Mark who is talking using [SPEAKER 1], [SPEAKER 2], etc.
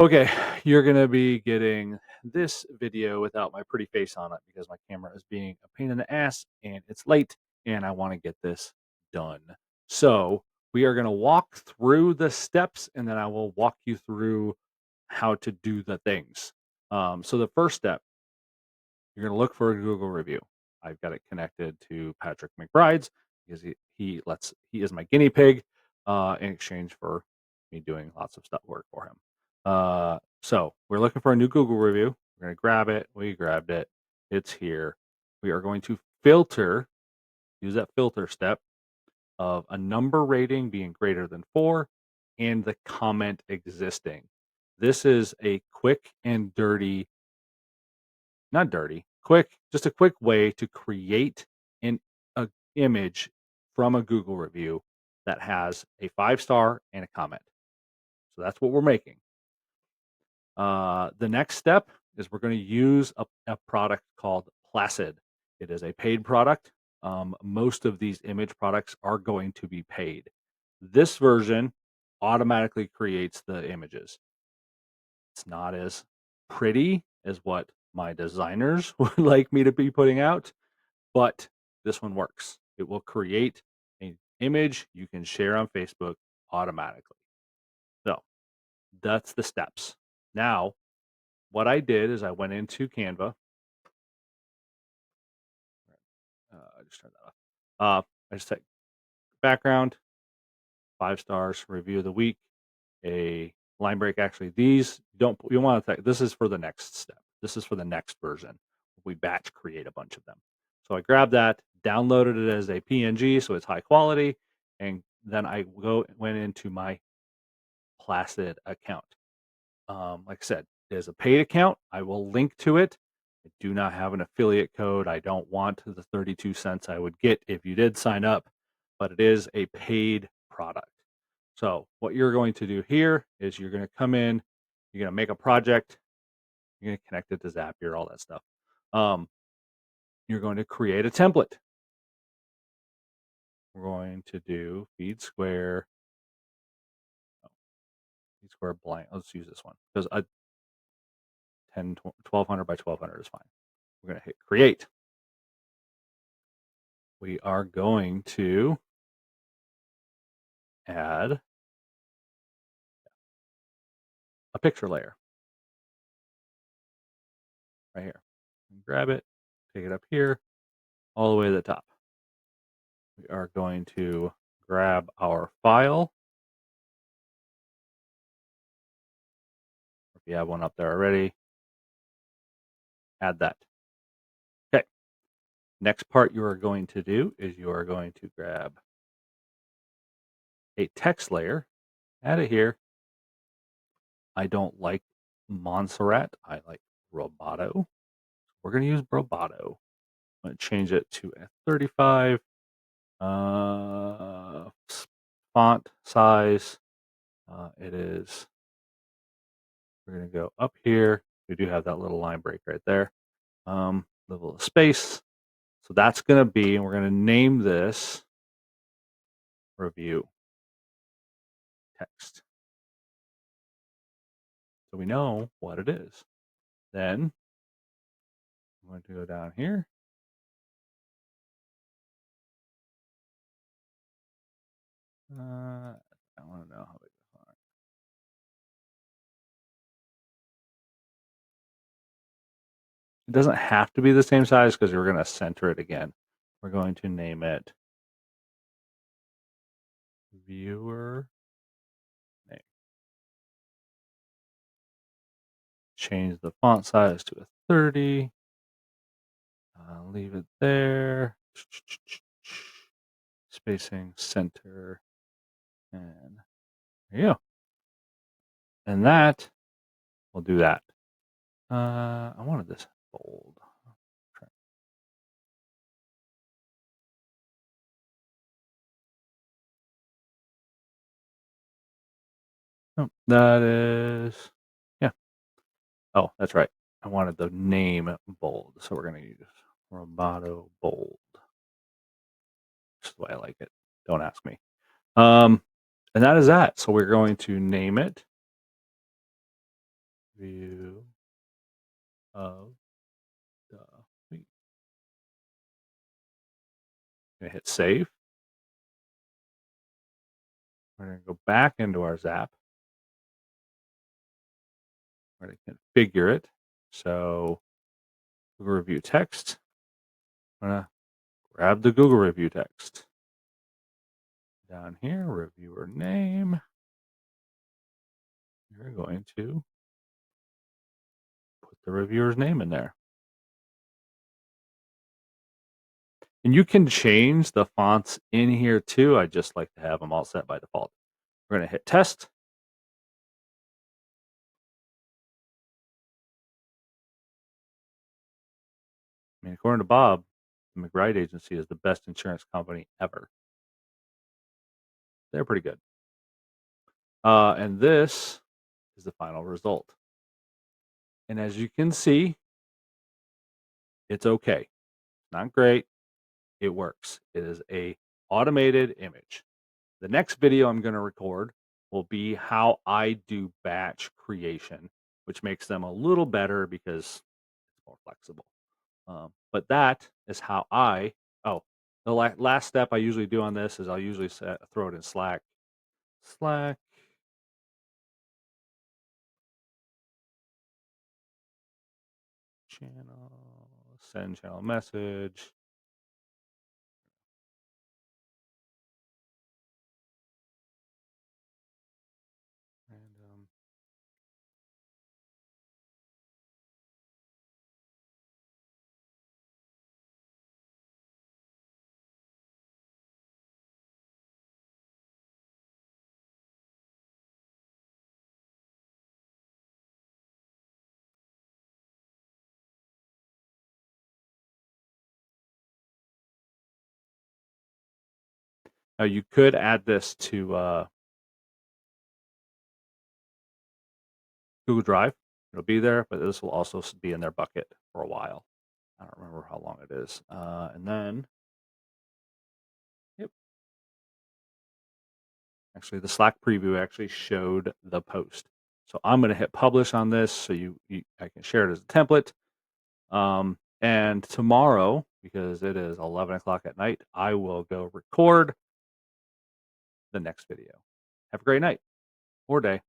[SPEAKER 1] Okay, you're gonna be getting this video without my pretty face on it because my camera is being a pain in the ass and it's late and I want to get this done. So we are gonna walk through the steps and then I will walk you through how to do the things. So the first step, you're gonna look for a Google review. I've got it connected to Patrick McBride's because he is my guinea pig in exchange for me doing lots of stuff work for him. So we're looking for a new Google review. We're gonna grab it. We grabbed it. It's here. We are going to filter. Use that filter step of a number rating being greater than 4 and the comment existing. This is a quick and dirty, not dirty, quick, just a quick way to create an a image from a Google review that has a 5-star and a comment. So that's what we're making. The next step is we're going to use a product called Placid. It is a paid product. Most of these image products are going to be paid. This version automatically creates the images. It's not as pretty as what my designers would like me to be putting out, but this one works. It will create an image you can share on Facebook automatically. So that's the steps. Now, what I did is I went into Canva. I just turned that off. I just said background, 5 stars, review of the week, a line break. Actually, these you want to think this is for the next step. This is for the next version. We batch create a bunch of them. So I grabbed that, downloaded it as a PNG, so it's high quality, and then I went into my Placid account. Like I said, it is a paid account. I will link to it. I do not have an affiliate code. I don't want the 32 cents I would get if you did sign up, but it is a paid product. So what you're going to do here is you're going to come in, you're going to make a project, you're going to connect it to Zapier, all that stuff. You're going to create a template. We're going to do feed square blank. Let's use this one because a 1200 by 1200 is fine. We're going to hit create. We are going to add a picture layer right here. Grab it, take it up here, all the way to the top. We are going to grab our file. If you have one up there already, add that. Okay. Next part you are going to do is you are going to grab a text layer, add it here. I don't like Montserrat. I like Roboto. We're going to use Roboto. I'm going to change it to F35. Font size. It is. We're going to go up here. We do have that little line break right there. Level of space. So that's going to be, and we're going to name this review text. So we know what it is. Then I'm going to go down here. I want to know how big the font. It doesn't have to be the same size because we're going to center it again. We're going to name it viewer name. Change the font size to a 30. Leave it there. Spacing, center, and there you go. And that will do that. I wanted this bold. Oh, that is, yeah. Oh, that's right. I wanted the name bold, so we're going to use Roboto bold. This is the way I like it. Don't ask me. And that is that. So we're going to name it View of the week. Gonna hit save. We're gonna go back into our Zap. We're gonna configure it. So Google review text. I'm gonna grab the Google review text. Down here, reviewer name. You're going to put the reviewer's name in there. And you can change the fonts in here too. I just like to have them all set by default. We're going to hit test. I mean, according to Bob, the McBride Agency is the best insurance company ever. They're pretty good. And this is the final result. And as you can see, it's okay. Not great. It works. It is a automated image. The next video I'm going to record will be how I do batch creation, which makes them a little better because it's more flexible. But that is how the last step I usually do on this is I'll usually throw it in Slack. Channel, send channel message. Random. Now you could add this to Google Drive. It'll be there, but this will also be in their bucket for a while. I don't remember how long it is. And then, yep. Actually, the Slack preview actually showed the post. So I'm going to hit publish on this so I can share it as a template. And tomorrow, because it is 11 o'clock at night, I will go record the next video. Have a great night or day.